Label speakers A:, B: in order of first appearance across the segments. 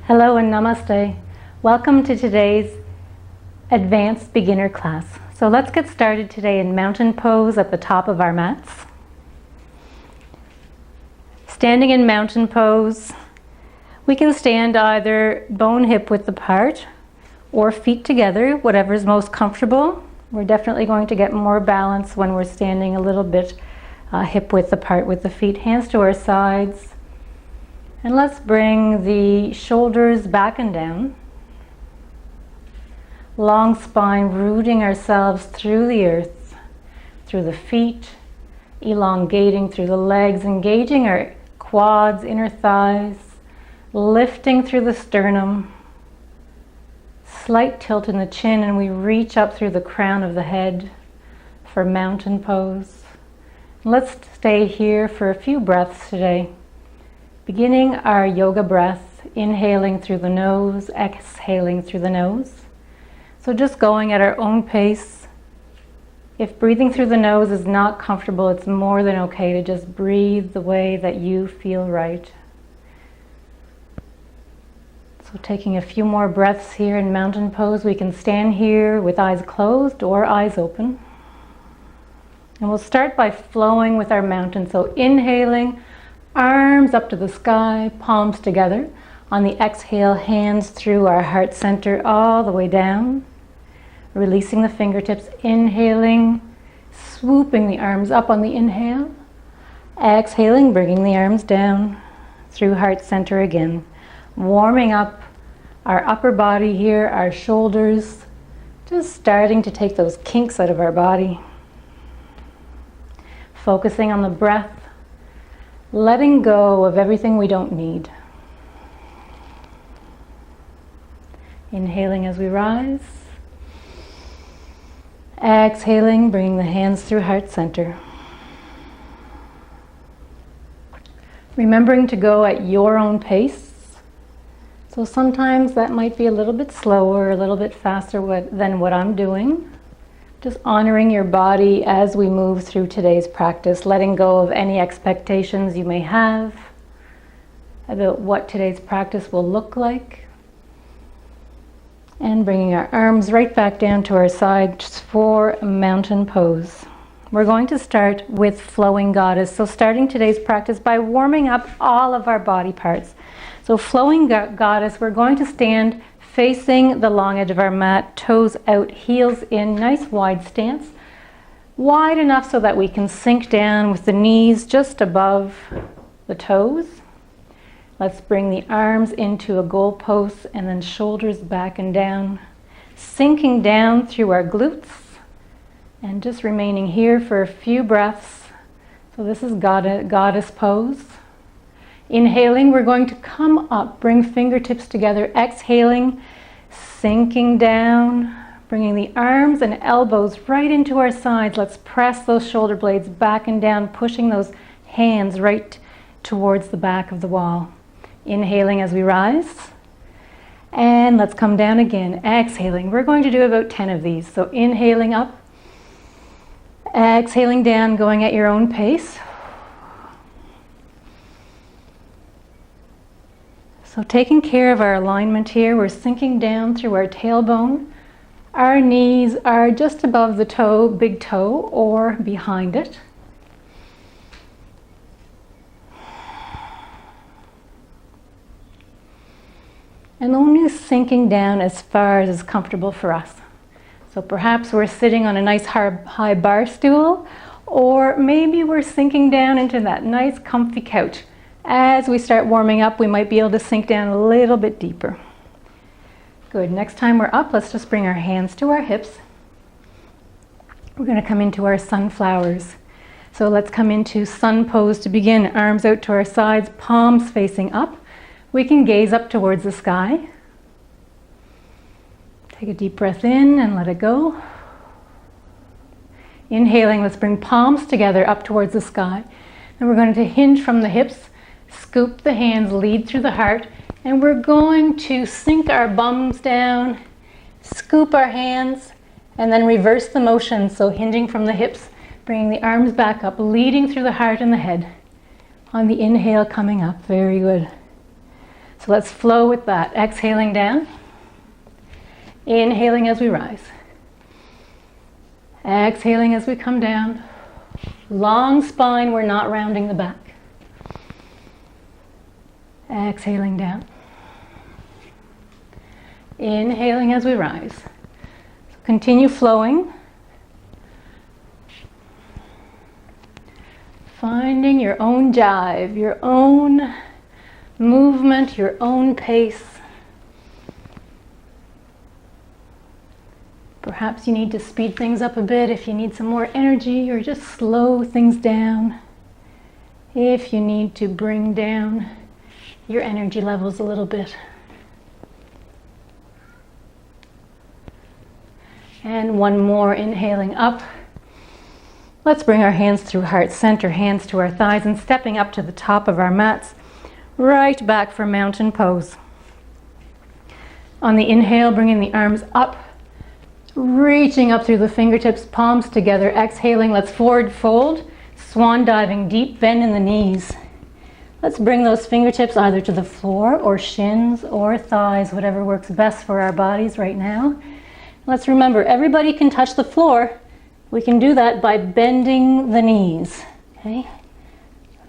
A: Hello and namaste. Welcome to today's advanced beginner class. So let's get started today in mountain pose at the top of our mats. Standing in mountain pose, we can stand either bone hip width apart or feet together, whatever is most comfortable. We're definitely going to get more balance when we're standing a little bit hip width apart with the feet, hands to our sides. And let's bring the shoulders back and down. Long spine, rooting ourselves through the earth, through the feet, elongating through the legs, engaging our quads, inner thighs, lifting through the sternum. Slight tilt in the chin, and we reach up through the crown of the head for mountain pose. Let's stay here for a few breaths today. Beginning our yoga breath, inhaling through the nose, exhaling through the nose. So just going at our own pace. If breathing through the nose is not comfortable, it's more than okay to just breathe the way that you feel right. So taking a few more breaths here in mountain pose, we can stand here with eyes closed or eyes open. And we'll start by flowing with our mountain. So inhaling, arms up to the sky, palms together. On the exhale, hands through our heart center all the way down. Releasing the fingertips, inhaling, swooping the arms up on the inhale. Exhaling, bringing the arms down through heart center again. Warming up our upper body here, our shoulders, just starting to take those kinks out of our body. Focusing on the breath, letting go of everything we don't need. Inhaling as we rise. Exhaling, bringing the hands through heart center. Remembering to go at your own pace. So sometimes that might be a little bit slower, a little bit faster than what I'm doing. Just honoring your body as we move through today's practice, letting go of any expectations you may have about what today's practice will look like. And bringing our arms right back down to our sides for mountain pose. We're going to start with flowing goddess. So starting today's practice by warming up all of our body parts. So flowing goddess, we're going to stand facing the long edge of our mat, toes out, heels in, nice wide stance. Wide enough so that we can sink down with the knees just above the toes. Let's bring the arms into a goal pose and then shoulders back and down. Sinking down through our glutes and just remaining here for a few breaths. So this is goddess pose. Inhaling, we're going to come up, bring fingertips together. Exhaling, sinking down, bringing the arms and elbows right into our sides. Let's press those shoulder blades back and down, pushing those hands right towards the back of the wall. Inhaling as we rise. And let's come down again. Exhaling. We're going to do about 10 of these. So inhaling up, exhaling down, going at your own pace. So taking care of our alignment here, we're sinking down through our tailbone. Our knees are just above the toe, big toe, or behind it. And only sinking down as far as is comfortable for us. So perhaps we're sitting on a nice high bar stool, or maybe we're sinking down into that nice comfy couch. As we start warming up, we might be able to sink down a little bit deeper. Good. Next time we're up, let's just bring our hands to our hips. We're going to come into our sunflowers. So let's come into sun pose to begin. Arms out to our sides, palms facing up. We can gaze up towards the sky. Take a deep breath in and let it go. Inhaling, let's bring palms together up towards the sky. And we're going to hinge from the hips. Scoop the hands, lead through the heart, and we're going to sink our bums down, scoop our hands, and then reverse the motion. So hinging from the hips, bringing the arms back up, leading through the heart and the head. On the inhale, coming up. Very good. So So let's flow with that. Exhaling down. Inhaling as we rise. Exhaling as we come down. Long spine, we're not rounding the back. Exhaling down. Inhaling as we rise. So continue flowing. Finding your own jive, your own movement, your own pace. Perhaps you need to speed things up a bit if you need some more energy, or just slow things down if you need to bring down your energy levels a little bit. And one more, inhaling up. Let's bring our hands through heart center, hands to our thighs, and stepping up to the top of our mats, right back for mountain pose. On the inhale, bringing the arms up, reaching up through the fingertips, palms together. Exhaling, let's forward fold, swan diving, deep bend in the knees. Let's bring those fingertips either to the floor or shins or thighs, whatever works best for our bodies right now. Let's remember, everybody can touch the floor. We can do that by bending the knees. Okay?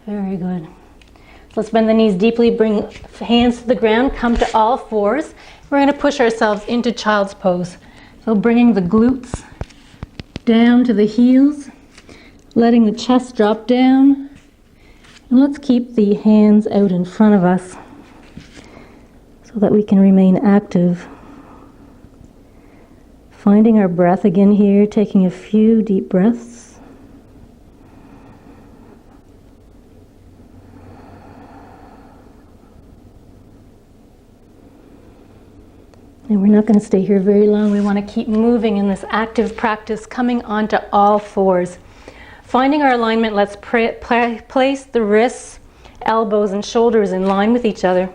A: Very good. So let's bend the knees deeply, bring hands to the ground, come to all fours. We're going to push ourselves into child's pose. So bringing the glutes down to the heels, letting the chest drop down. And let's keep the hands out in front of us so that we can remain active. Finding our breath again here, taking a few deep breaths. And we're not going to stay here very long. We want to keep moving in this active practice, coming onto all fours. Finding our alignment, let's place the wrists, elbows, and shoulders in line with each other.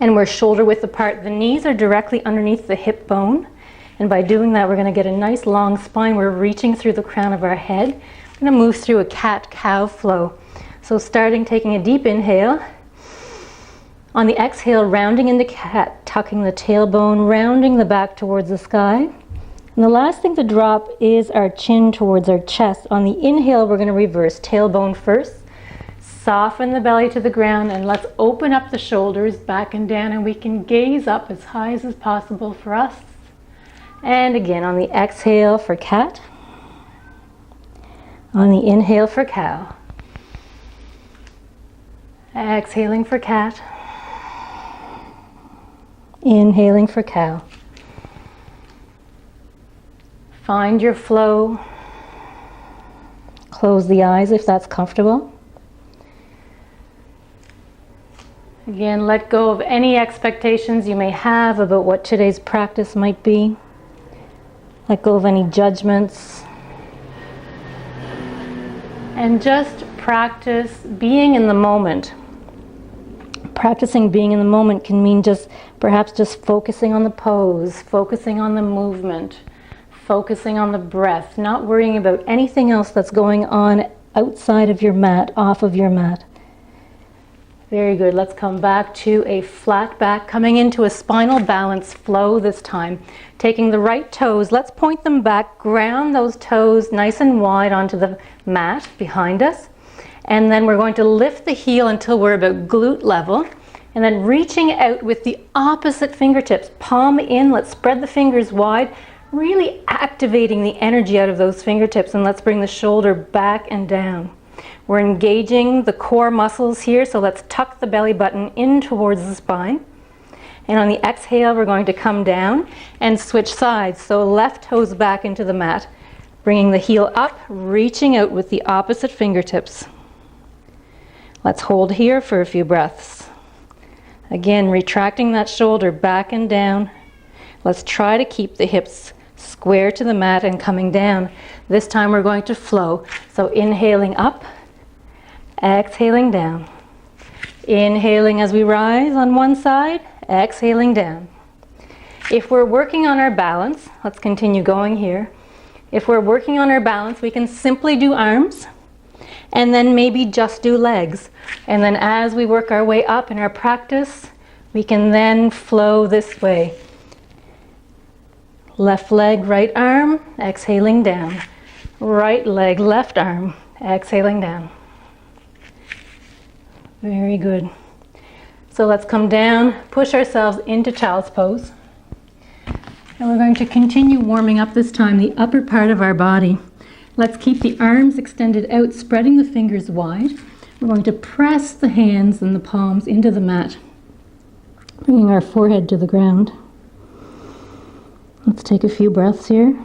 A: And we're shoulder width apart. The knees are directly underneath the hip bone. And by doing that, we're going to get a nice long spine. We're reaching through the crown of our head. We're going to move through a cat-cow flow. So starting, taking a deep inhale. On the exhale, rounding into cat, tucking the tailbone, rounding the back towards the sky. And the last thing to drop is our chin towards our chest. On the inhale, we're going to reverse. Tailbone first. Soften the belly to the ground, and let's open up the shoulders back and down, and we can gaze up as high as possible for us. And again, on the exhale for cat. On the inhale for cow. Exhaling for cat. Inhaling for cow. Find your flow. Close the eyes if that's comfortable. Again, let go of any expectations you may have about what today's practice might be. Let go of any judgments. And just practice being in the moment. Practicing being in the moment can mean perhaps just focusing on the pose, focusing on the movement, focusing on the breath, not worrying about anything else that's going on outside of your mat, off of your mat. Very good. Let's come back to a flat back, coming into a spinal balance flow this time. Taking the right toes, let's point them back, ground those toes nice and wide onto the mat behind us. And then we're going to lift the heel until we're about glute level. And then reaching out with the opposite fingertips, palm in, let's spread the fingers wide, really activating the energy out of those fingertips. And let's bring the shoulder back and down. We're engaging the core muscles here, so let's tuck the belly button in towards the spine. And on the exhale, we're going to come down and switch sides. So left toes back into the mat, bringing the heel up, reaching out with the opposite fingertips. Let's hold here for a few breaths. Again, retracting that shoulder back and down. Let's try to keep the hips square to the mat and coming down. This time we're going to flow. So inhaling up, exhaling down. Inhaling as we rise on one side, exhaling down. If we're working on our balance, let's continue going here. If we're working on our balance, we can simply do arms. and then maybe just do legs. And then as we work our way up in our practice, we can then flow this way. Left leg, right arm, exhaling down. Right leg, left arm, exhaling down. Very good. So let's come down, push ourselves into child's pose. And we're going to continue warming up this time the upper part of our body. Let's keep the arms extended out, spreading the fingers wide. We're going to press the hands and the palms into the mat, bringing our forehead to the ground. Let's take a few breaths here.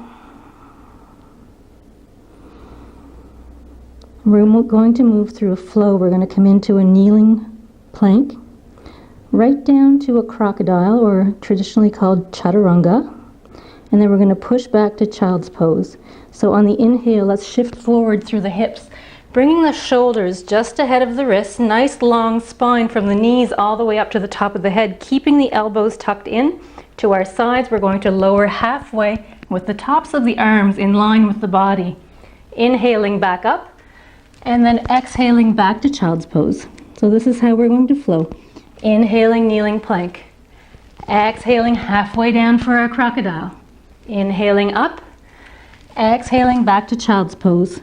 A: We're going to move through a flow. We're going to come into a kneeling plank, right down to a crocodile, or traditionally called chaturanga. And then we're going to push back to child's pose. So on the inhale, let's shift forward through the hips, bringing the shoulders just ahead of the wrists, nice long spine from the knees all the way up to the top of the head, keeping the elbows tucked in to our sides. We're going to lower halfway with the tops of the arms in line with the body. Inhaling back up, and then exhaling back to child's pose. So this is how we're going to flow. Inhaling, kneeling plank. Exhaling halfway down for our crocodile. Inhaling up, exhaling back to child's pose.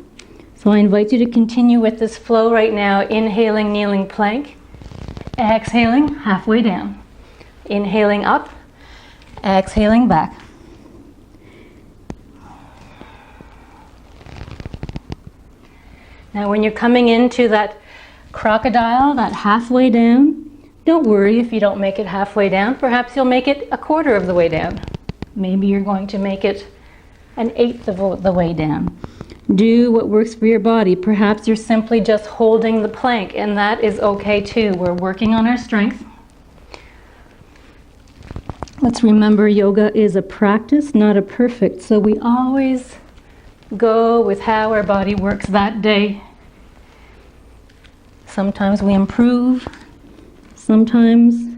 A: So I invite you to continue with this flow right now. Inhaling, kneeling plank. Exhaling, halfway down. Inhaling up, exhaling back. Now when you're coming into that crocodile, that halfway down, don't worry if you don't make it halfway down. Perhaps you'll make it a quarter of the way down. Maybe you're going to make it an eighth of the way down. Do what works for your body. Perhaps you're simply just holding the plank, and that is okay too. We're working on our strength. Let's remember, yoga is a practice, not a perfect. So we always go with how our body works that day. Sometimes we improve. Sometimes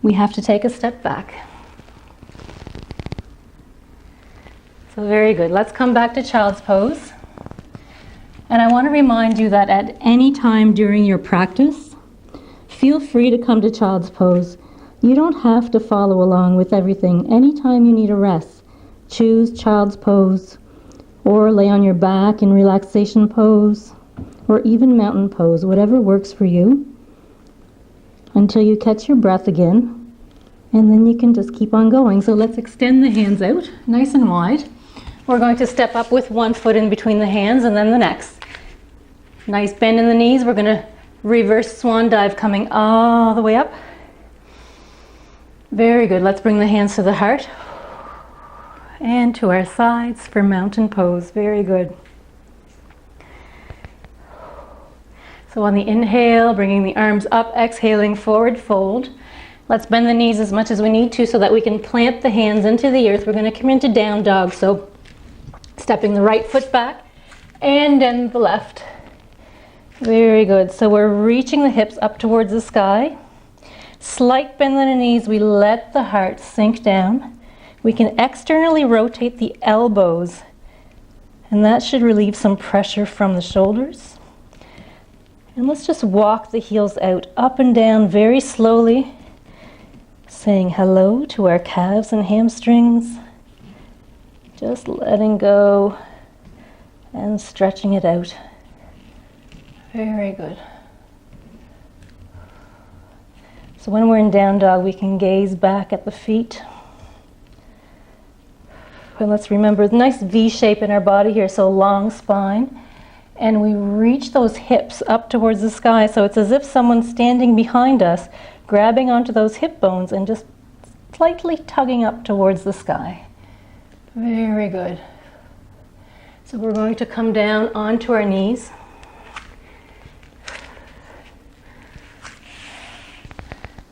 A: we have to take a step back. So very good. Let's come back to child's pose. And I want to remind you that at any time during your practice, feel free to come to child's pose. You don't have to follow along with everything. Anytime you need a rest, choose child's pose, or lay on your back in relaxation pose, or even mountain pose, whatever works for you, until you catch your breath again, and then you can just keep on going. So let's extend the hands out nice and wide. We're going to step up with one foot in between the hands and then the next. Nice bend in the knees. We're going to reverse swan dive, coming all the way up. Very good. Let's bring the hands to the heart and to our sides for mountain pose. Very good. So on the inhale, bringing the arms up, exhaling, forward fold. Let's bend the knees as much as we need to so that we can plant the hands into the earth. We're going to come into down dog. So stepping the right foot back and then the left. Very good. So we're reaching the hips up towards the sky. Slight bend in the knees. We let the heart sink down. We can externally rotate the elbows, and that should relieve some pressure from the shoulders. And let's just walk the heels out, up and down very slowly, saying hello to our calves and hamstrings. Just letting go and stretching it out. Very good. So when we're in down dog, we can gaze back at the feet. And let's remember, nice V shape in our body here, so long spine. And we reach those hips up towards the sky, so it's as if someone's standing behind us, grabbing onto those hip bones and just slightly tugging up towards the sky. Very good. So we're going to come down onto our knees.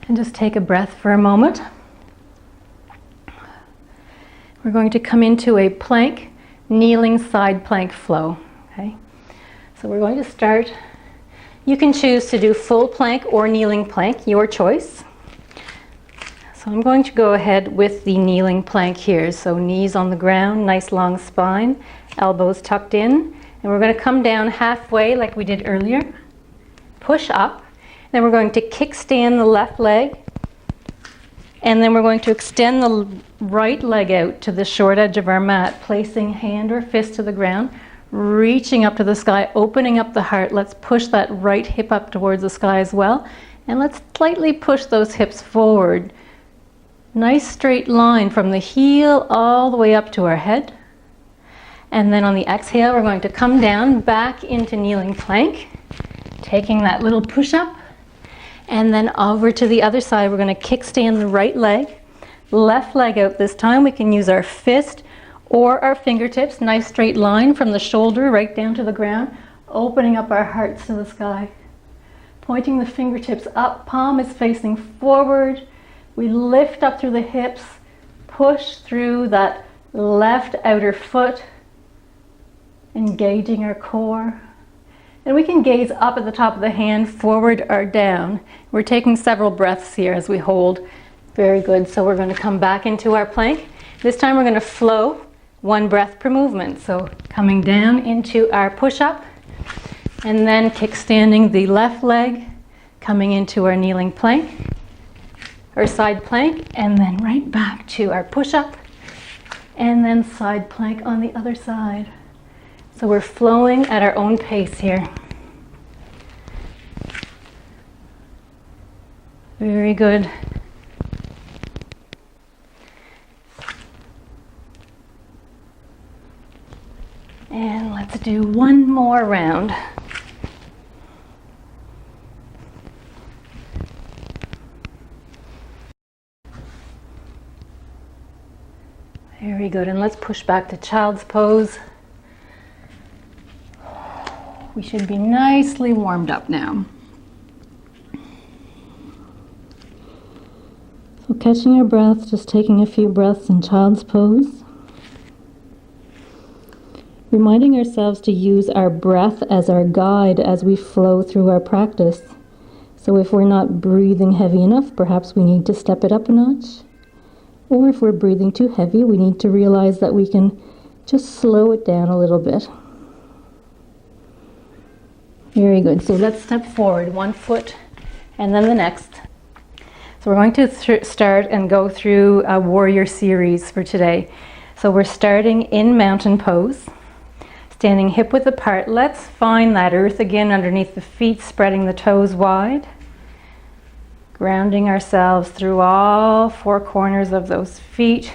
A: And just take a breath for a moment. We're going to come into a plank, kneeling side plank flow. Okay? So we're going to start. You can choose to do full plank or kneeling plank, your choice. So I'm going to go ahead with the kneeling plank here. So knees on the ground, nice long spine, elbows tucked in, And we're going to come down halfway like we did earlier. Push up. Then we're going to kickstand the left leg. And then we're going to extend the right leg out to the short edge of our mat, placing hand or fist to the ground, reaching up to the sky, opening up the heart. Let's push that right hip up towards the sky as well. And let's slightly push those hips forward. Nice straight line from the heel all the way up to our head. And then on the exhale, we're going to come down back into kneeling plank, taking that little push up. And then over to the other side, we're going to kickstand the right leg, left leg out this time. We can use our fist or our fingertips. Nice straight line from the shoulder right down to the ground, opening up our hearts to the sky. Pointing the fingertips up, palm is facing forward. We lift up through the hips, push through that left outer foot, engaging our core. And we can gaze up at the top of the hand, forward or down. We're taking several breaths here as we hold. Very good. So we're going to come back into our plank. This time we're going to flow, one breath per movement. So coming down into our push-up, and then kickstanding the left leg, coming into our kneeling plank, or side plank, and then right back to our push-up, and then side plank on the other side. So we're flowing at our own pace here. Very good. And let's do one more round. Very good. And let's push back to child's pose. We should be nicely warmed up now. So catching our breath, just taking a few breaths in child's pose. Reminding ourselves to use our breath as our guide as we flow through our practice. So if we're not breathing heavy enough, perhaps we need to step it up a notch. Or if we're breathing too heavy, we need to realize that we can just slow it down a little bit. Very good. So let's step forward, one foot and then the next. So we're going to start and go through a warrior series for today. So we're starting in mountain pose, standing hip width apart. Let's find that earth again underneath the feet, spreading the toes wide. Grounding ourselves through all four corners of those feet.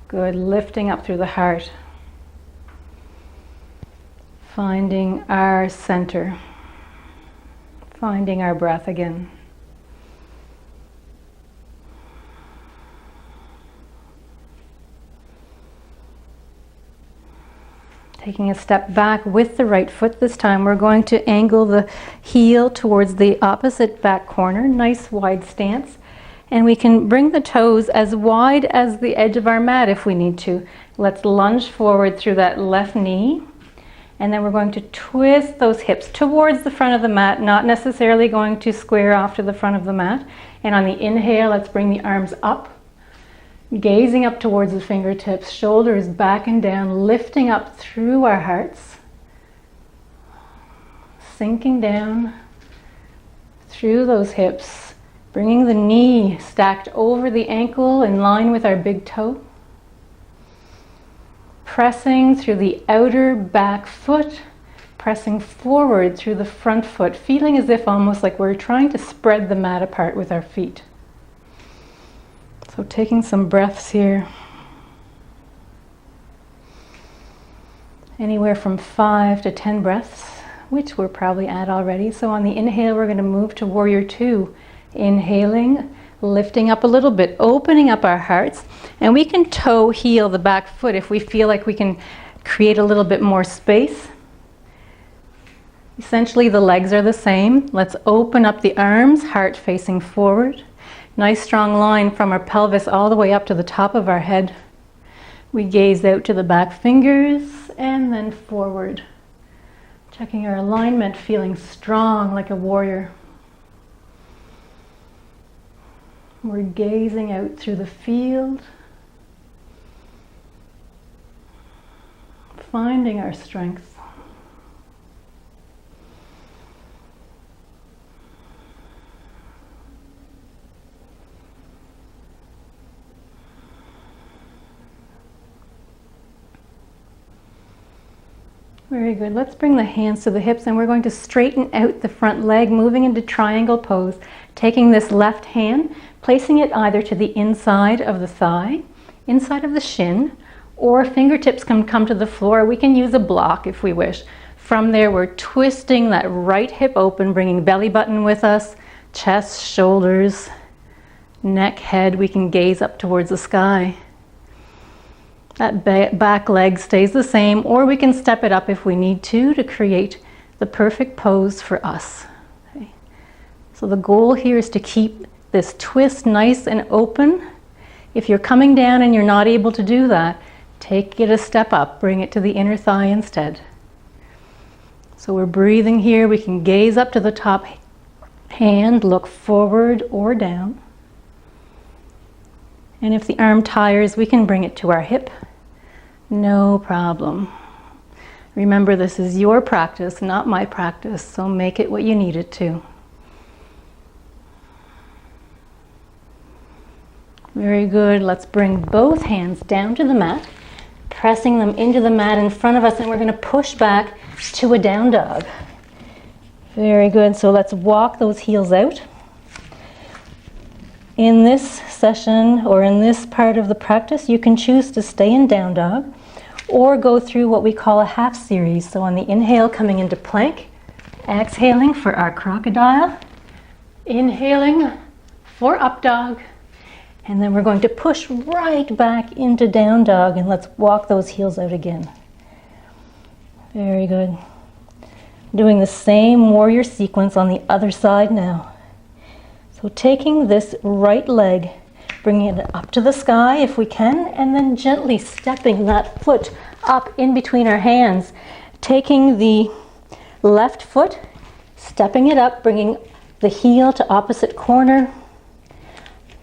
A: Good. Lifting up through the heart. Finding our center, finding our breath again. Taking a step back with the right foot this time, we're going to angle the heel towards the opposite back corner, nice wide stance. And we can bring the toes as wide as the edge of our mat if we need to. Let's lunge forward through that left knee. And then we're going to twist those hips towards the front of the mat, not necessarily going to square off to the front of the mat. And on the inhale, let's bring the arms up, gazing up towards the fingertips, shoulders back and down, lifting up through our hearts, sinking down through those hips, bringing the knee stacked over the ankle in line with our big toe. Pressing through the outer back foot, pressing forward through the front foot, feeling as if almost like we're trying to spread the mat apart with our feet. So taking some breaths here. Anywhere from 5 to 10 breaths, which we're probably at already. So on the inhale, we're going to move to Warrior Two. Inhaling, lifting up a little bit, opening up our hearts, and we can toe heel the back foot if we feel like we can create a little bit more space. Essentially the legs are the same. Let's open up the arms, heart facing forward. Nice strong line from our pelvis all the way up to the top of our head. We gaze out to the back fingers and then forward. Checking our alignment, feeling strong like a warrior. We're gazing out through the field, finding our strength. Very good. Let's bring the hands to the hips and we're going to straighten out the front leg, moving into triangle pose. Taking this left hand, placing it either to the inside of the thigh, inside of the shin, or fingertips can come to the floor. We can use a block if we wish. From there, we're twisting that right hip open, bringing belly button with us, chest, shoulders, neck, head. We can gaze up towards the sky. That back leg stays the same, or we can step it up if we need to create the perfect pose for us. Okay. So the goal here is to keep this twist nice and open. If you're coming down and you're not able to do that, take it a step up, bring it to the inner thigh instead. So we're breathing here. We can gaze up to the top hand, look forward or down. And if the arm tires, we can bring it to our hip. No problem. Remember, this is your practice, not my practice, so make it what you need it to. Very good. Let's bring both hands down to the mat, pressing them into the mat in front of us, and we're going to push back to a down dog. Very good. So let's walk those heels out. In this session, or in this part of the practice, you can choose to stay in down dog or go through what we call a half series. So on the inhale, coming into plank, exhaling for our crocodile, inhaling for up dog, and then we're going to push right back into down dog, and let's walk those heels out again. Very good. Doing the same warrior sequence on the other side now. So taking this right leg, bringing it up to the sky if we can, and then gently stepping that foot up in between our hands. Taking the left foot, stepping it up, bringing the heel to opposite corner.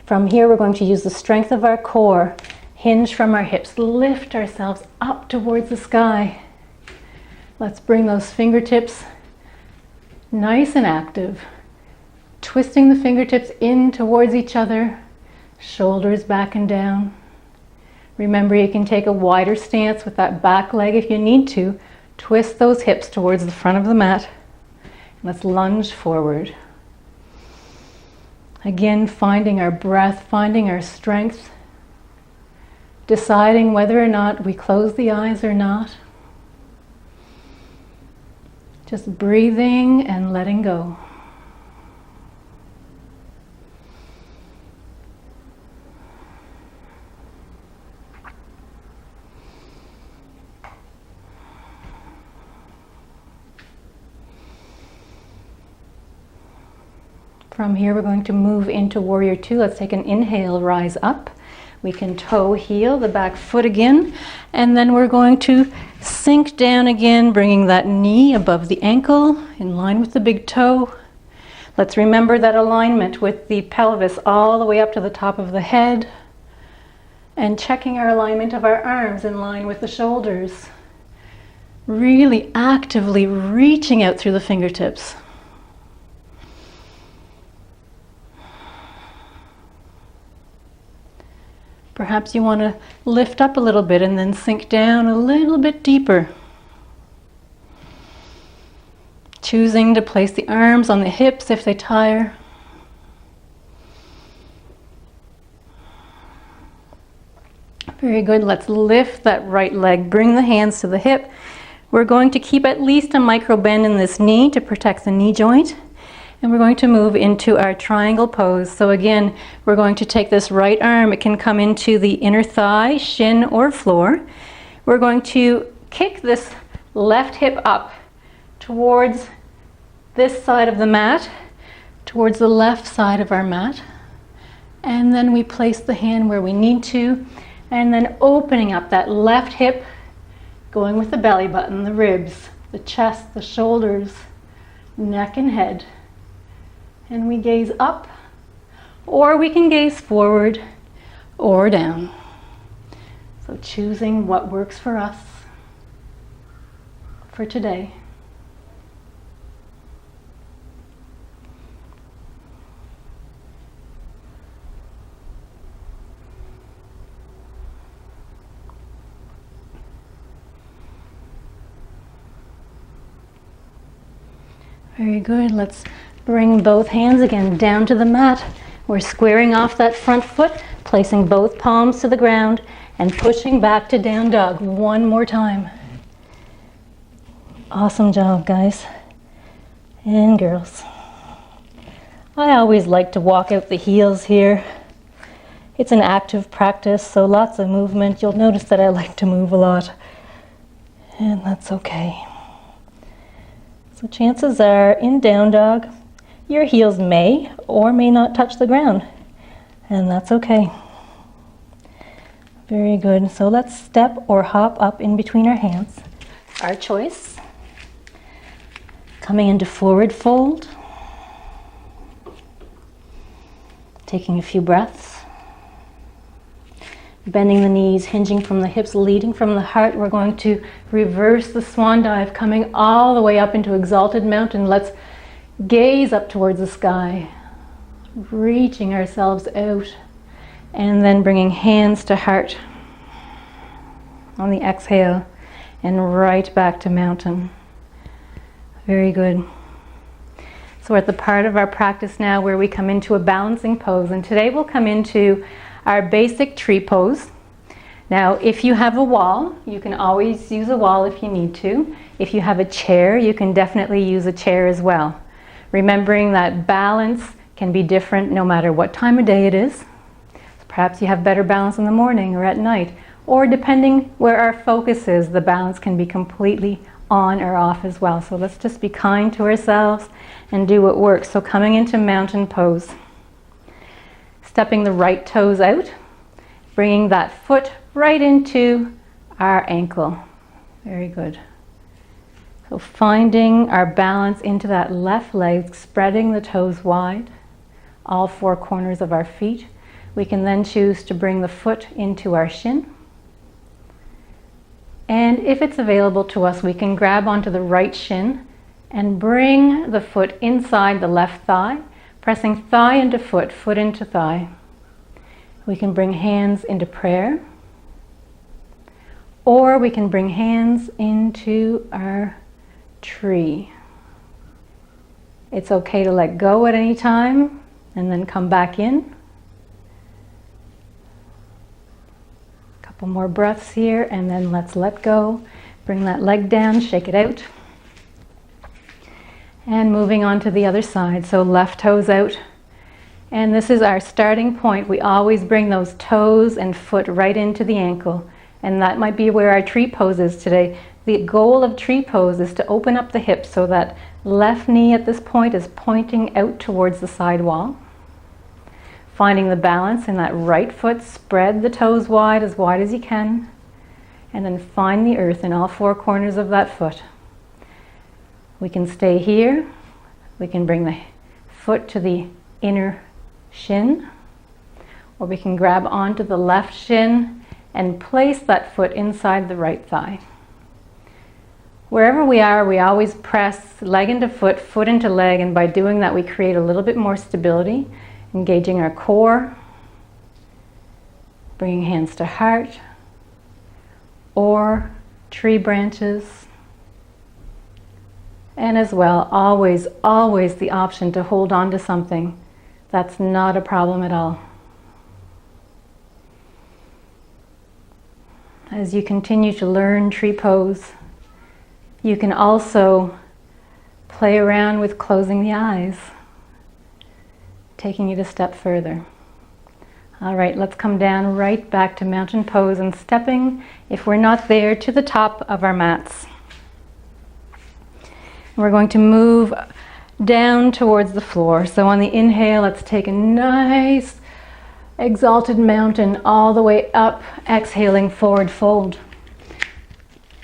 A: From here, we're going to use the strength of our core, hinge from our hips, lift ourselves up towards the sky. Let's bring those fingertips nice and active. Twisting the fingertips in towards each other, shoulders back and down. Remember, you can take a wider stance with that back leg if you need to. Twist those hips towards the front of the mat. Let's lunge forward. Again, finding our breath, finding our strength, deciding whether or not we close the eyes or not. Just breathing and letting go. From here, we're going to move into Warrior Two. Let's take an inhale, rise up. We can toe heel the back foot again, and then we're going to sink down again, bringing that knee above the ankle, in line with the big toe. Let's remember that alignment with the pelvis all the way up to the top of the head, and checking our alignment of our arms in line with the shoulders. Really actively reaching out through the fingertips. Perhaps you want to lift up a little bit and then sink down a little bit deeper. Choosing to place the arms on the hips if they tire. Very good. Let's lift that right leg. Bring the hands to the hip. We're going to keep at least a micro bend in this knee to protect the knee joint. And we're going to move into our triangle pose. So again, we're going to take this right arm. It can come into the inner thigh, shin, or floor. We're going to kick this left hip up towards this side of the mat, towards the left side of our mat. And then we place the hand where we need to. And then opening up that left hip, going with the belly button, the ribs, the chest, the shoulders, neck and head. And we gaze up, or we can gaze forward or down. So choosing what works for us for today. Very good. Let's bring both hands again down to the mat. We're squaring off that front foot, placing both palms to the ground and pushing back to down dog. One more time. Awesome job, guys and girls. I always like to walk out the heels here. It's an active practice, so lots of movement. You'll notice that I like to move a lot, and that's okay. So chances are, in down dog, your heels may or may not touch the ground, and that's okay. Very good. So let's step or hop up in between our hands. Our choice. Coming into forward fold. Taking a few breaths. Bending the knees, hinging from the hips, leading from the heart. We're going to reverse the swan dive, coming all the way up into exalted mountain. Let's gaze up towards the sky, reaching ourselves out, and then bringing hands to heart on the exhale, and right back to mountain. Very good. So we're at the part of our practice now where we come into a balancing pose, and today we'll come into our basic tree pose. Now, if you have a wall, you can always use a wall if you need to. If you have a chair, you can definitely use a chair as well. Remembering that balance can be different no matter what time of day it is. So perhaps you have better balance in the morning or at night, or depending where our focus is, the balance can be completely on or off as well. So let's just be kind to ourselves and do what works. So coming into mountain pose. Stepping the right toes out, bringing that foot right into our ankle. Very good. So finding our balance into that left leg, spreading the toes wide, all four corners of our feet. We can then choose to bring the foot into our shin. And if it's available to us, we can grab onto the right shin and bring the foot inside the left thigh, pressing thigh into foot, foot into thigh. We can bring hands into prayer, or we can bring hands into our tree. It's okay to let go at any time and then come back in. A couple more breaths here, and then let's let go. Bring that leg down, shake it out. And moving on to the other side, so left toes out. And this is our starting point. We always bring those toes and foot right into the ankle. And that might be where our tree pose is today. The goal of tree pose is to open up the hips so that left knee at this point is pointing out towards the side wall. Finding the balance in that right foot, spread the toes wide as you can. And then find the earth in all four corners of that foot. We can stay here. We can bring the foot to the inner shin, or we can grab onto the left shin and place that foot inside the right thigh. Wherever we are, we always press leg into foot, foot into leg, and by doing that we create a little bit more stability, engaging our core, bringing hands to heart, or tree branches. And as well, always the option to hold on to something. That's not a problem at all. As you continue to learn tree pose, you can also play around with closing the eyes, taking it a step further. All right, let's come down right back to mountain pose and stepping, if we're not there, to the top of our mats. We're going to move down towards the floor. So on the inhale, let's take a nice exalted mountain all the way up, exhaling forward fold.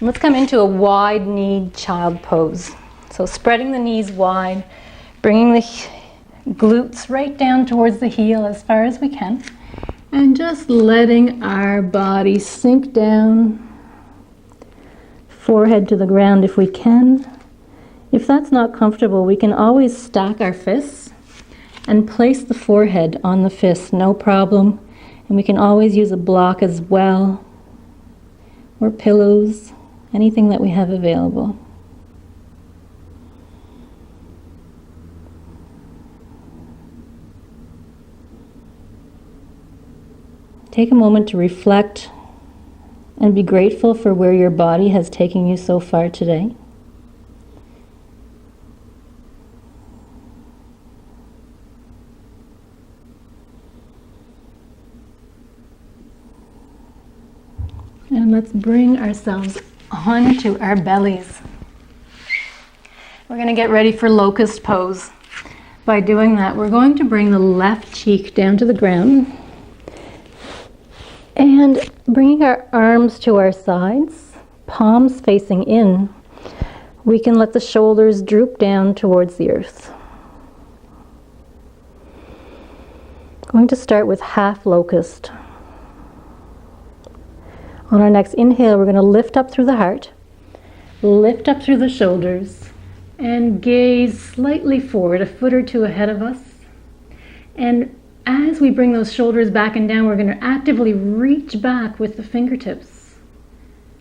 A: And let's come into a wide-kneed child pose. So spreading the knees wide, bringing the glutes right down towards the heel as far as we can, and just letting our body sink down, forehead to the ground if we can. If that's not comfortable, we can always stack our fists and place the forehead on the fists, no problem. And we can always use a block as well, or pillows, anything that we have available. Take a moment to reflect and be grateful for where your body has taken you so far today. And let's bring ourselves onto our bellies. We're going to get ready for locust pose. By doing that, we're going to bring the left cheek down to the ground and bringing our arms to our sides, palms facing in, we can let the shoulders droop down towards the earth. Going to start with half locust. On our next inhale, we're going to lift up through the heart, lift up through the shoulders, and gaze slightly forward, a foot or two ahead of us. And as we bring those shoulders back and down, we're going to actively reach back with the fingertips.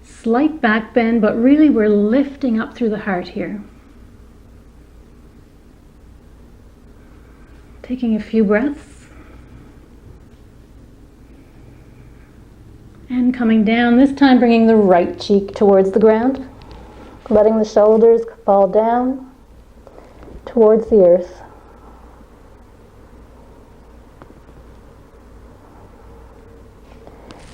A: Slight back bend, but really we're lifting up through the heart here. Taking a few breaths. And coming down, this time bringing the right cheek towards the ground, letting the shoulders fall down towards the earth.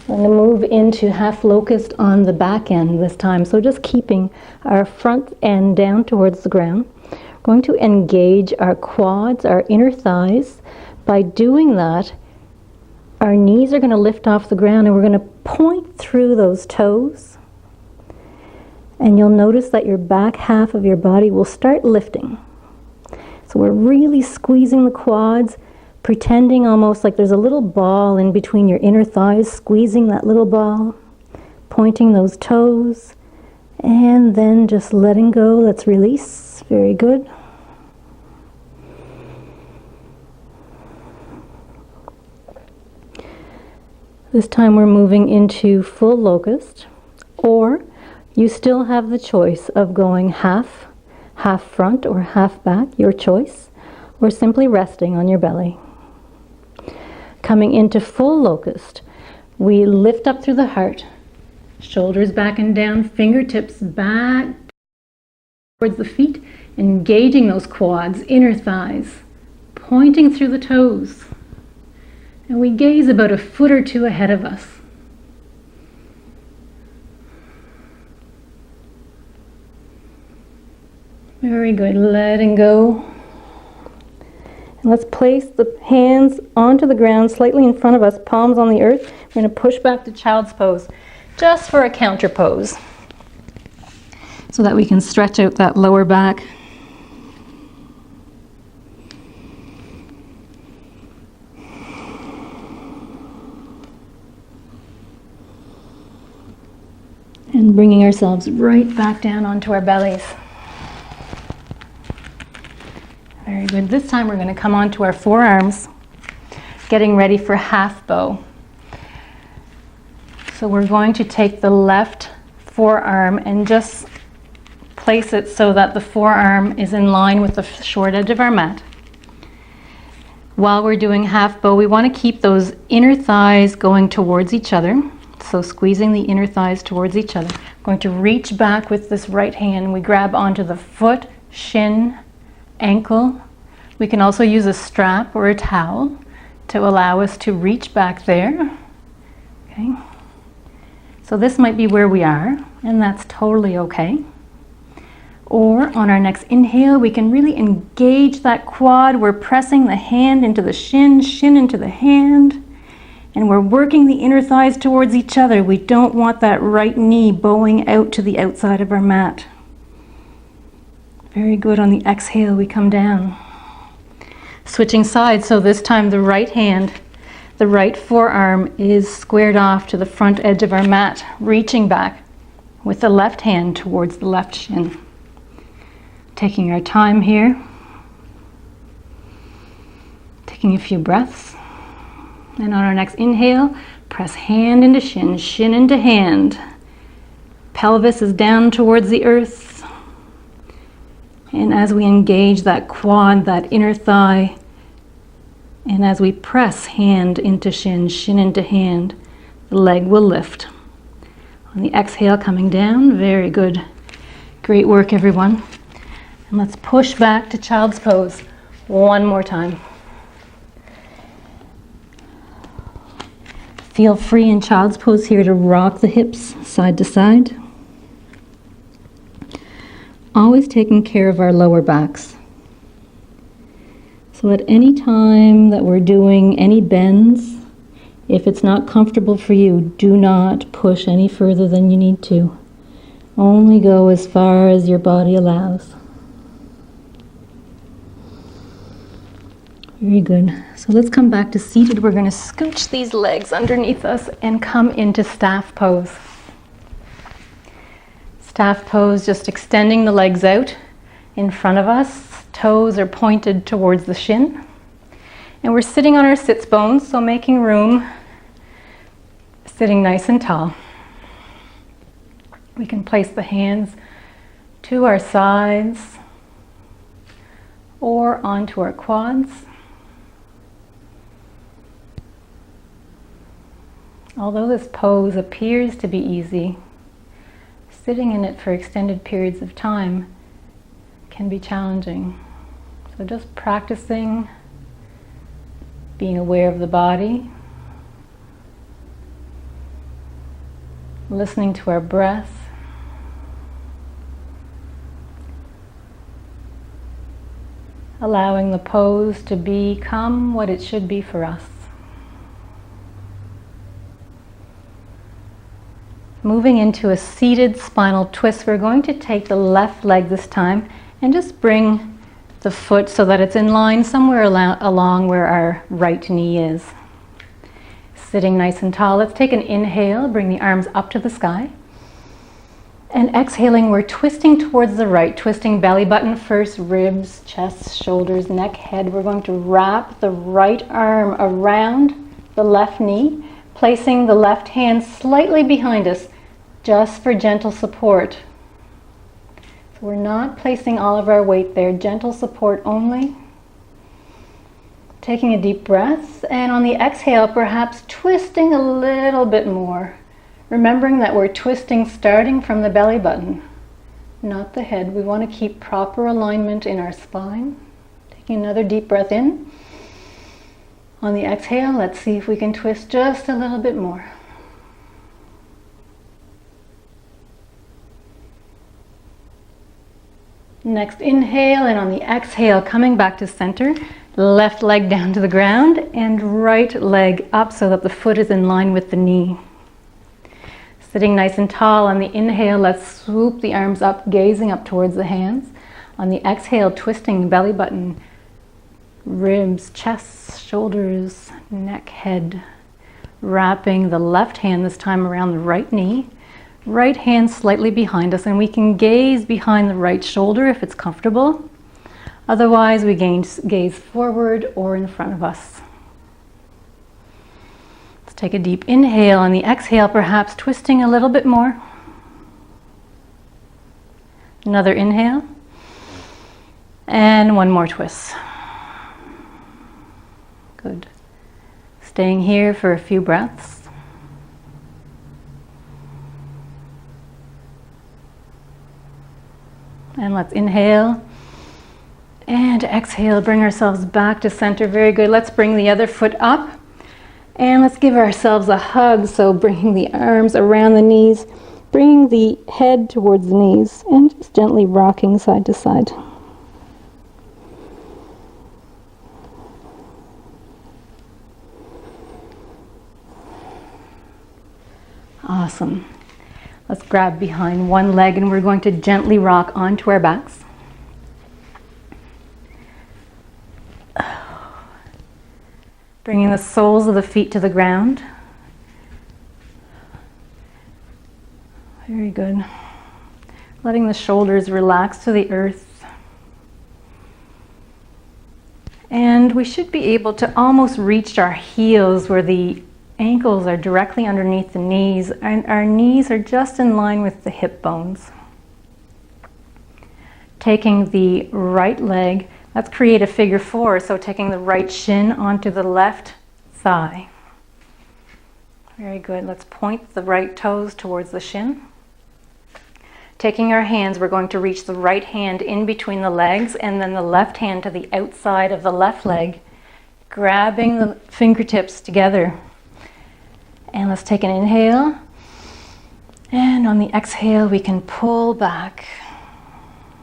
A: We're going to move into half locust on the back end this time, so just keeping our front end down towards the ground. We're going to engage our quads, our inner thighs. By doing that, our knees are going to lift off the ground and we're going to point through those toes. And you'll notice that your back half of your body will start lifting. So we're really squeezing the quads, pretending almost like there's a little ball in between your inner thighs, squeezing that little ball, pointing those toes, and then just letting go. Let's release. Very good. This time we're moving into full locust, or you still have the choice of going half front or half back, your choice, or simply resting on your belly. Coming into full locust, we lift up through the heart, shoulders back and down, fingertips back towards the feet, engaging those quads, inner thighs, pointing through the toes. And we gaze about a foot or two ahead of us. Very good, letting go. And let's place the hands onto the ground, slightly in front of us, palms on the earth. We're going to push back to child's pose, just for a counter pose, so that we can stretch out that lower back. And bringing ourselves right back down onto our bellies. Very good. This time we're going to come onto our forearms, getting ready for half bow. So we're going to take the left forearm and just place it so that the forearm is in line with the short edge of our mat. While we're doing half bow, we want to keep those inner thighs going towards each other. So squeezing the inner thighs towards each other. I'm going to reach back with this right hand. We grab onto the foot, shin, ankle. We can also use a strap or a towel to allow us to reach back there. Okay. So this might be where we are, and that's totally okay. Or on our next inhale, we can really engage that quad. We're pressing the hand into the shin, shin into the hand. And we're working the inner thighs towards each other. We don't want that right knee bowing out to the outside of our mat. Very good. On the exhale, we come down. Switching sides, so this time the right hand, the right forearm is squared off to the front edge of our mat, reaching back with the left hand towards the left shin. Taking our time here. Taking a few breaths. And on our next inhale, press hand into shin, shin into hand. Pelvis is down towards the earth. And as we engage that quad, that inner thigh, And as we press hand into shin, shin into hand, the leg will lift. On the exhale, coming down, very good. Great work, everyone. And let's push back to child's pose one more time. Feel free in child's pose here to rock the hips side to side. Always taking care of our lower backs. So at any time that we're doing any bends, if it's not comfortable for you, do not push any further than you need to. Only go as far as your body allows. Very good. So let's come back to seated. We're going to scooch these legs underneath us and come into staff pose. Staff pose, just extending the legs out in front of us. Toes are pointed towards the shin. And we're sitting on our sits bones, so making room, sitting nice and tall. We can place the hands to our sides or onto our quads. Although this pose appears to be easy, sitting in it for extended periods of time can be challenging. So just practicing being aware of the body, listening to our breath, allowing the pose to become what it should be for us. Moving into a seated spinal twist, we're going to take the left leg this time and just bring the foot so that it's in line somewhere along where our right knee is. Sitting nice and tall, let's take an inhale, bring the arms up to the sky. And exhaling, we're twisting towards the right, twisting belly button first, ribs, chest, shoulders, neck, head. We're going to wrap the right arm around the left knee, placing the left hand slightly behind us, just for gentle support. So we're not placing all of our weight there, gentle support only. Taking a deep breath, and on the exhale, perhaps twisting a little bit more. Remembering that we're twisting starting from the belly button, not the head. We want to keep proper alignment in our spine. Taking another deep breath in. On the exhale, let's see if we can twist just a little bit more. Next inhale, and on the exhale, coming back to center, left leg down to the ground and right leg up so that the foot is in line with the knee. Sitting nice and tall on the inhale, let's swoop the arms up, gazing up towards the hands. On the exhale, twisting belly button, ribs, chest, shoulders, neck, head. Wrapping the left hand this time around the right knee. Right hand slightly behind us, and we can gaze behind the right shoulder if it's comfortable. Otherwise, we gaze forward or in front of us. Let's take a deep inhale. On the exhale, perhaps twisting a little bit more. Another inhale. And one more twist. Good. Staying here for a few breaths. And let's inhale and exhale, bring ourselves back to center. Very good. Let's bring the other foot up and let's give ourselves a hug. So bringing the arms around the knees, bringing the head towards the knees, and just gently rocking side to side. Awesome. Let's grab behind one leg and we're going to gently rock onto our backs. Bringing the soles of the feet to the ground. Very good. Letting the shoulders relax to the earth. And we should be able to almost reach our heels where the ankles are directly underneath the knees, and our knees are just in line with the hip bones. Taking the right leg, Let's create a figure four. So taking the right shin onto the left thigh. Very good. Let's point the right toes towards the shin. Taking our hands, we're going to reach the right hand in between the legs and then the left hand to the outside of the left leg, grabbing the fingertips together. And let's take an inhale. And on the exhale, we can pull back.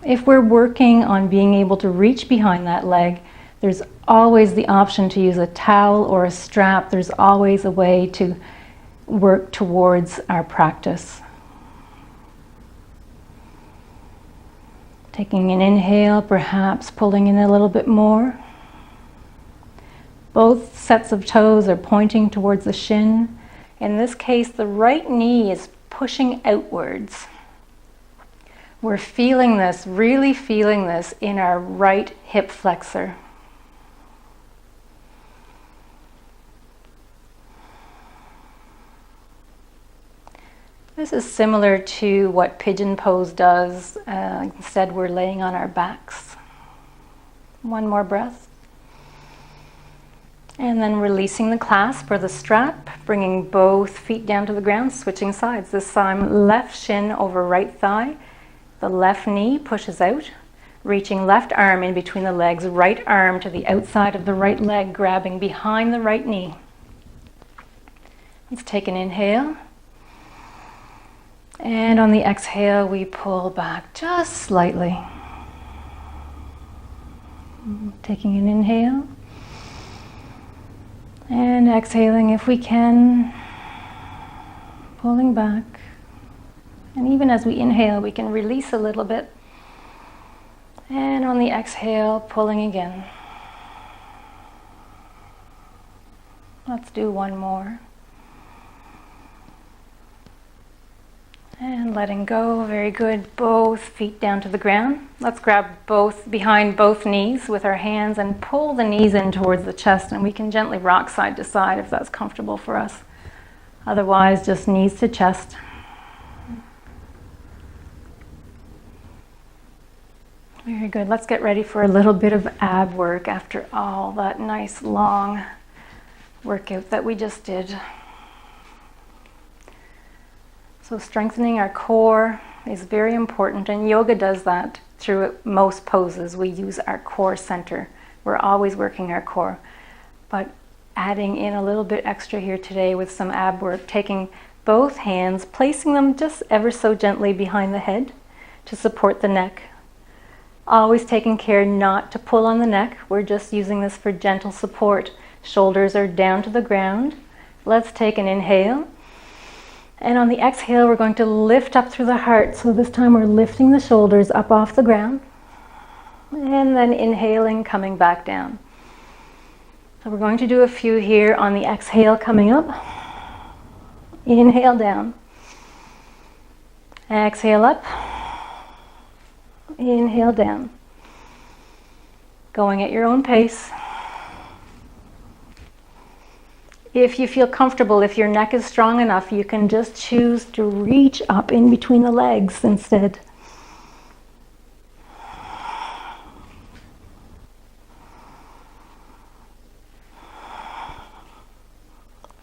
A: If we're working on being able to reach behind that leg, there's always the option to use a towel or a strap. There's always a way to work towards our practice. Taking an inhale, perhaps pulling in a little bit more. Both sets of toes are pointing towards the shin. In this case, the right knee is pushing outwards. We're feeling this, really feeling this in our right hip flexor. This is similar to what pigeon pose does. Instead, we're laying on our backs. One more breath. And then releasing the clasp or the strap, bringing both feet down to the ground, switching sides. This time, left shin over right thigh. The left knee pushes out, reaching left arm in between the legs, right arm to the outside of the right leg, grabbing behind the right knee. Let's take an inhale. And on the exhale, we pull back just slightly. Taking an inhale. And exhaling if we can, pulling back. And even as we inhale, we can release a little bit. And on the exhale, pulling again. Let's do one more. And letting go, very good. Both feet down to the ground. Let's grab both behind both knees with our hands and pull the knees in towards the chest, and we can gently rock side to side if that's comfortable for us. Otherwise, just knees to chest. Very good. Let's get ready for a little bit of ab work after all that nice long workout that we just did. So strengthening our core is very important, and yoga does that through most poses. We use our core center. We're always working our core, but adding in a little bit extra here today with some ab work, taking both hands, placing them just ever so gently behind the head to support the neck. Always taking care not to pull on the neck. We're just using this for gentle support. Shoulders are down to the ground. Let's take an inhale. And on the exhale, we're going to lift up through the heart. So this time we're lifting the shoulders up off the ground. And then inhaling, coming back down. So we're going to do a few here on the exhale coming up. Inhale down. Exhale up. Inhale down. Going at your own pace. If you feel comfortable, if your neck is strong enough, you can just choose to reach up in between the legs instead.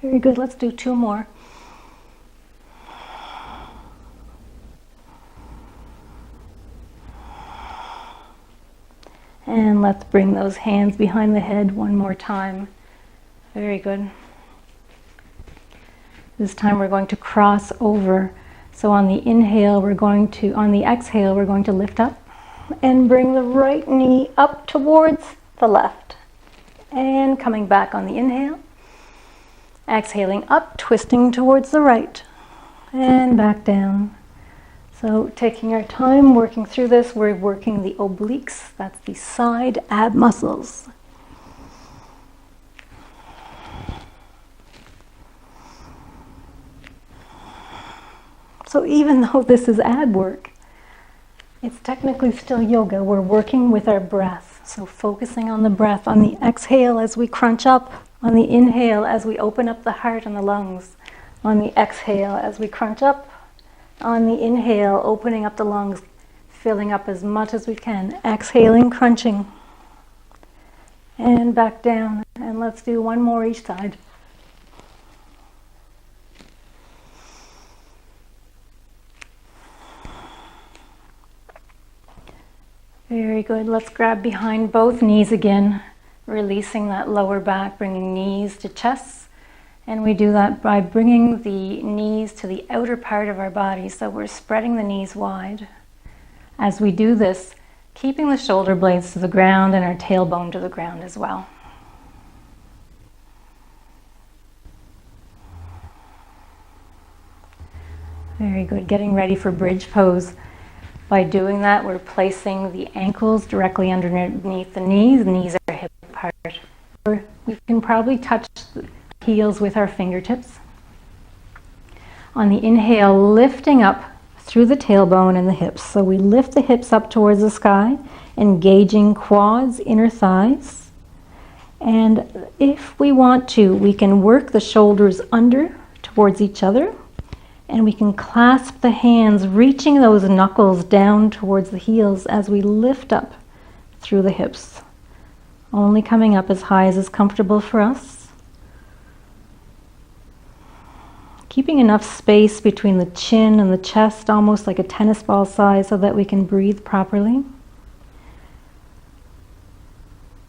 A: Very good. Let's do two more. And let's bring those hands behind the head one more time. Very good. This time we're going to cross over. So on the inhale, on the exhale, we're going to lift up and bring the right knee up towards the left. And coming back on the inhale. Exhaling up, twisting towards the right. And back down. So taking our time working through this, we're working the obliques. That's the side ab muscles. So even though this is ab work, it's technically still yoga. We're working with our breath. So focusing on the breath, on the exhale as we crunch up, on the inhale as we open up the heart and the lungs, on the exhale as we crunch up, on the inhale opening up the lungs, filling up as much as we can, exhaling, crunching. And back down. And let's do one more each side. Very good. Let's grab behind both knees again, releasing that lower back, bringing knees to chest. And we do that by bringing the knees to the outer part of our body. So we're spreading the knees wide. As we do this, keeping the shoulder blades to the ground and our tailbone to the ground as well. Very good. Getting ready for bridge pose. By doing that, we're placing the ankles directly underneath the knees. Knees are hip apart. Or we can probably touch the heels with our fingertips. On the inhale, lifting up through the tailbone and the hips. So we lift the hips up towards the sky, engaging quads, inner thighs. And if we want to, we can work the shoulders under towards each other. And we can clasp the hands, reaching those knuckles down towards the heels as we lift up through the hips. Only coming up as high as is comfortable for us. Keeping enough space between the chin and the chest, almost like a tennis ball size, so that we can breathe properly.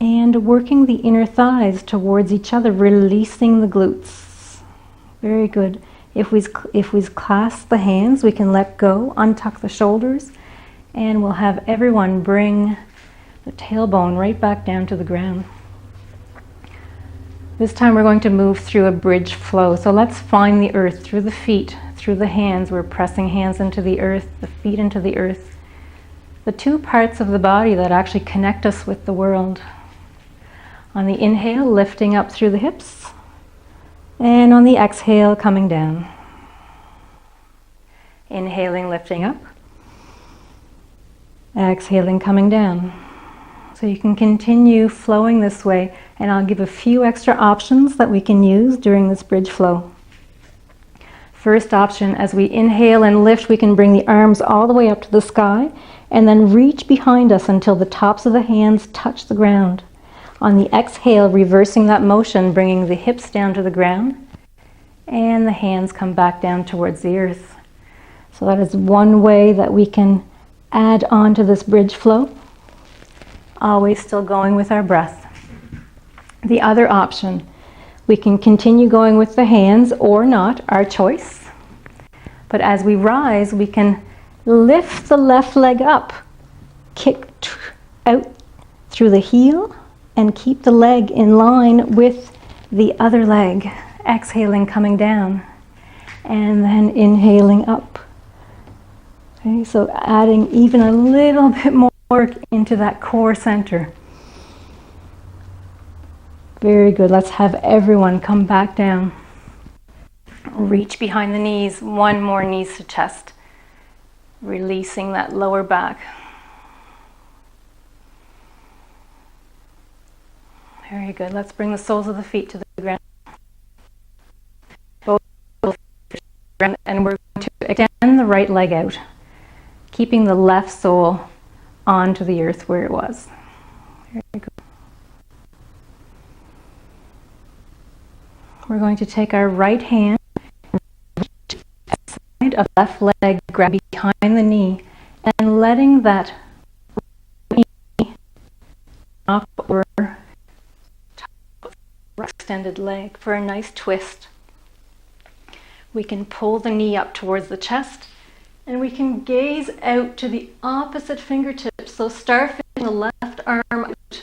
A: And working the inner thighs towards each other, releasing the glutes. Very good. If we clasp the hands, we can let go, untuck the shoulders, and we'll have everyone bring the tailbone right back down to the ground. This time we're going to move through a bridge flow. So let's find the earth through the feet, through the hands. We're pressing hands into the earth, the feet into the earth. The two parts of the body that actually connect us with the world. On the inhale, lifting up through the hips. And on the exhale, coming down. Inhaling, lifting up. Exhaling, coming down. So you can continue flowing this way, and I'll give a few extra options that we can use during this bridge flow. First option, as we inhale and lift, we can bring the arms all the way up to the sky, and then reach behind us until the tops of the hands touch the ground. On the exhale, reversing that motion, bringing the hips down to the ground, and the hands come back down towards the earth. So that is one way that we can add on to this bridge flow, always still going with our breath. The other option, we can continue going with the hands or not, our choice. But as we rise, we can lift the left leg up, kick out through the heel, and keep the leg in line with the other leg. Exhaling, coming down, and then inhaling up. Okay, so adding even a little bit more work into that core center. Very good. Let's have everyone come back down. Reach behind the knees. One more, knees to chest. Releasing that lower back. Very good. Let's bring the soles of the feet to the ground. And we're going to extend the right leg out, keeping the left sole onto the earth where it was. Very good. We're going to take our right hand, side of left leg, grab behind the knee, and letting that knee up or extended leg for a nice twist. We can pull the knee up towards the chest, and we can gaze out to the opposite fingertips. So starfishing the left arm out.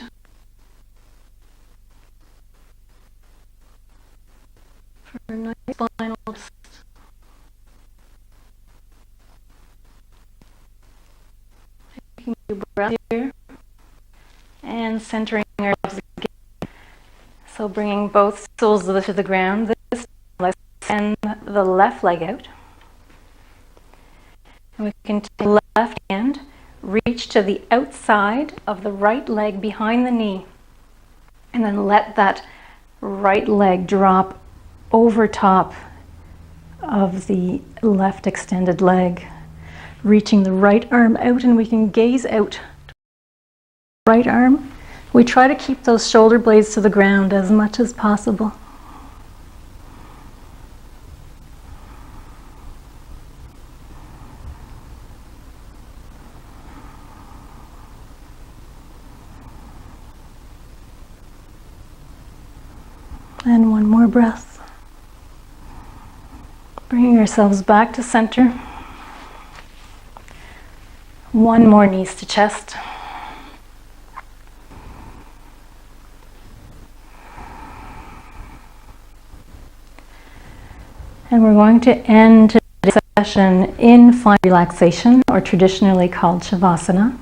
A: For a nice final twist. Taking a breath here and centering ourselves again. So bringing both soles to the ground. This time, let's send the left leg out. And we can take the left hand, reach to the outside of the right leg behind the knee, and then let that right leg drop over top of the left extended leg. Reaching the right arm out, and we can gaze out. Right arm We try to keep those shoulder blades to the ground as much as possible. And one more breath. Bringing ourselves back to center. One more knees to chest. And we're going to end today's session in fine relaxation, or traditionally called Shavasana.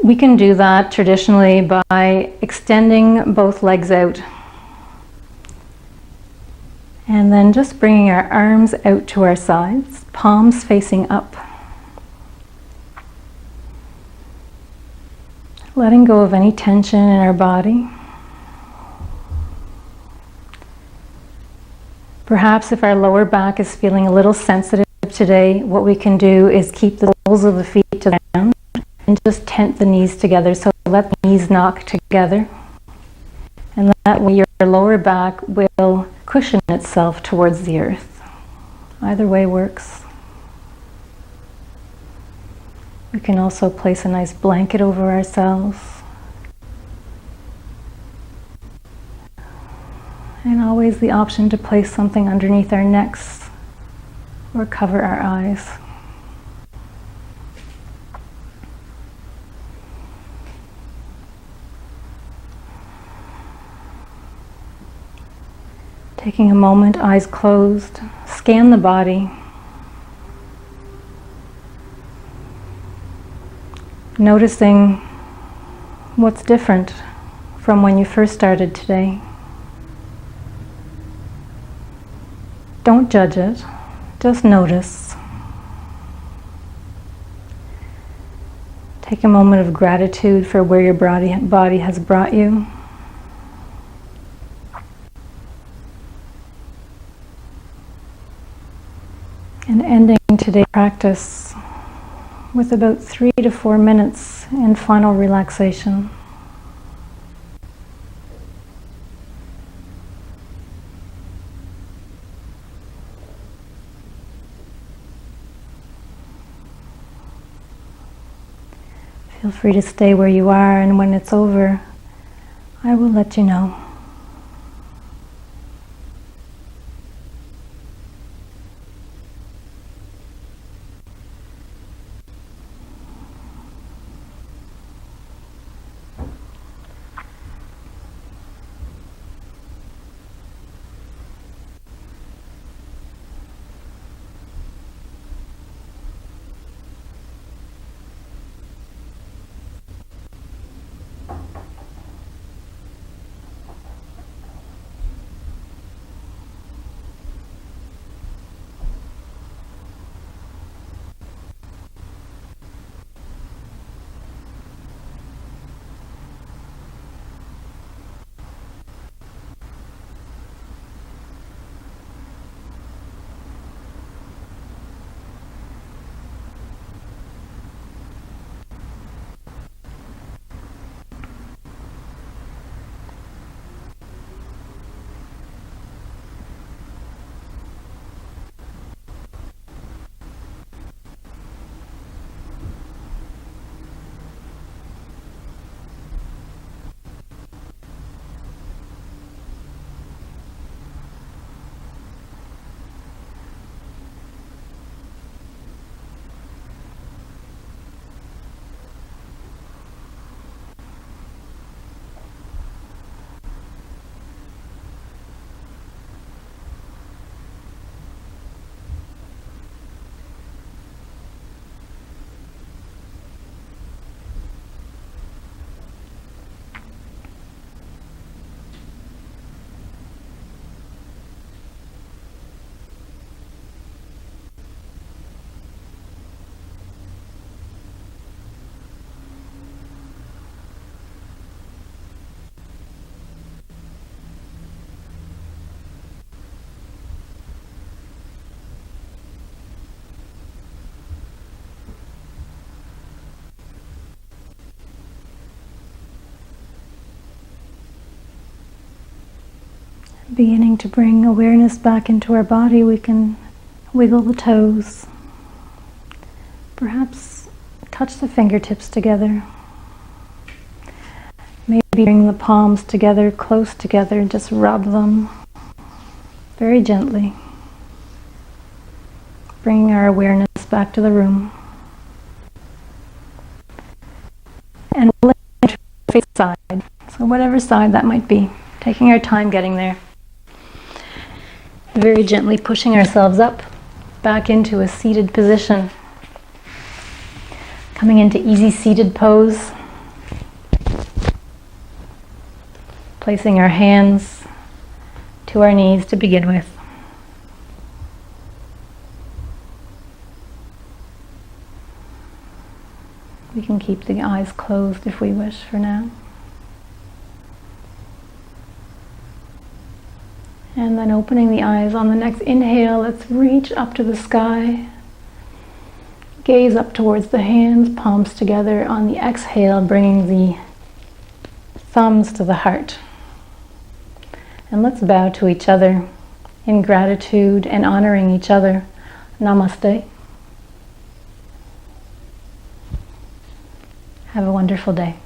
A: We can do that traditionally by extending both legs out. And then just bringing our arms out to our sides, palms facing up. Letting go of any tension in our body. Perhaps if our lower back is feeling a little sensitive today, what we can do is keep the soles of the feet to the ground and just tent the knees together. So let the knees knock together. And that way your lower back will cushion itself towards the earth. Either way works. We can also place a nice blanket over ourselves. And always the option to place something underneath our necks or cover our eyes. Taking a moment, eyes closed, scan the body. Noticing what's different from when you first started today. Don't judge it, just notice. Take a moment of gratitude for where your body has brought you. And ending today's practice with about 3 to 4 minutes in final relaxation. Feel free to stay where you are, and when it's over, I will let you know. Beginning to bring awareness back into our body, we can wiggle the toes. Perhaps touch the fingertips together. Maybe bring the palms together, close together, and just rub them very gently. Bringing our awareness back to the room. And we'll face side. So whatever side that might be. Taking our time getting there. Very gently pushing ourselves up, back into a seated position. Coming into easy seated pose. Placing our hands to our knees to begin with. We can keep the eyes closed if we wish for now. And then opening the eyes on the next inhale, let's reach up to the sky. Gaze up towards the hands, palms together. On the exhale, bringing the thumbs to the heart. And let's bow to each other in gratitude and honoring each other. Namaste. Have a wonderful day.